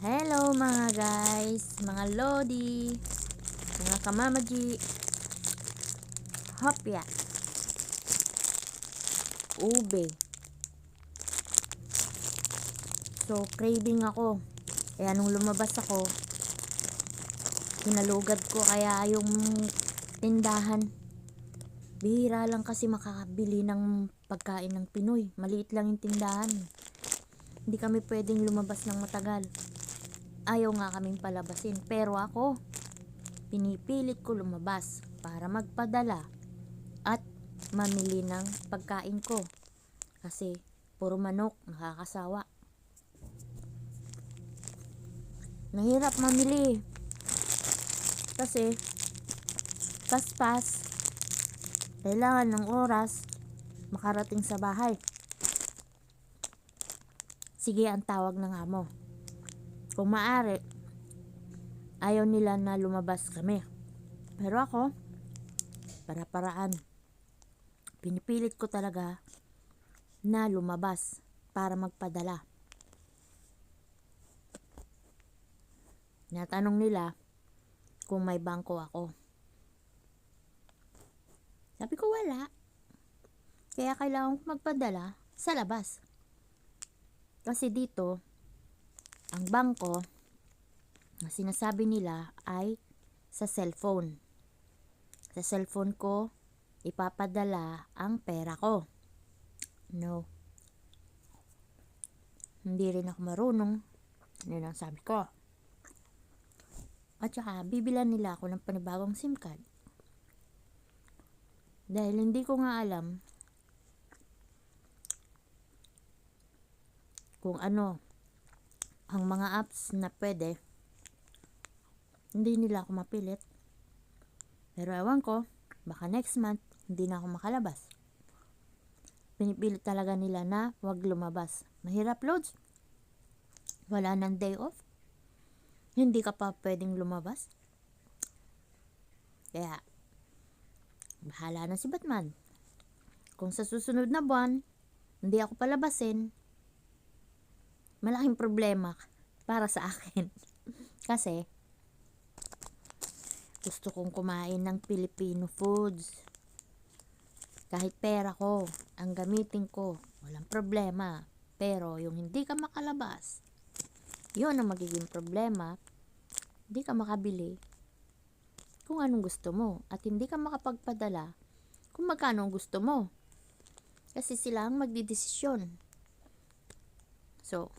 Hello mga guys, mga lodi, mga kamamaji, hopya, ube. So craving ako. Kaya nung lumabas ako, hinalugad ko kaya yung tindahan. Bihira lang kasi makakabili ng pagkain ng Pinoy. Maliit lang yung tindahan. Hindi kami pwedeng lumabas ng matagal. Ayaw nga kaming palabasin. Pero ako, pinipilit ko lumabas para magpadala at mamili ng pagkain ko. Kasi puro manok, nakakasawa. Nahirap mamili. Kasi paspas, kailangan ng oras makarating sa bahay. Sige ang tawag ng amo. Kung maaari, ayaw nila na lumabas kami. Pero ako, para-paraan. Pinipilit ko talaga na lumabas para magpadala. Natanong nila kung may bangko ako. Sabi ko wala. Kaya kailangan ko magpadala sa labas. Kasi dito, ang bangko na sinasabi nila ay sa cellphone. Sa cellphone ko, ipapadala ang pera ko. No. Hindi rin ako marunong. Yun ang sabi ko. At saka, bibilan nila ako ng panibagong SIM card. Dahil hindi ko nga alam kung ano ang mga apps na pwede. Hindi nila ako mapilit. Pero ewan ko, baka next month, hindi na ako makalabas. Pinipilit talaga nila na wag lumabas. Mahirap loads. Wala nang day off. Hindi ka pa pwedeng lumabas. Kaya, bahala na si Batman. Kung sa susunod na buwan, hindi ako palabasin, malaking problema para sa akin. Kasi, gusto kong kumain ng Filipino foods. Kahit pera ko, ang gamitin ko, walang problema. Pero yung hindi ka makalabas, yun ang magiging problema. Hindi ka makabili kung anong gusto mo. At hindi ka makapagpadala kung magkano ang gusto mo. Kasi sila ang magdidesisyon. So,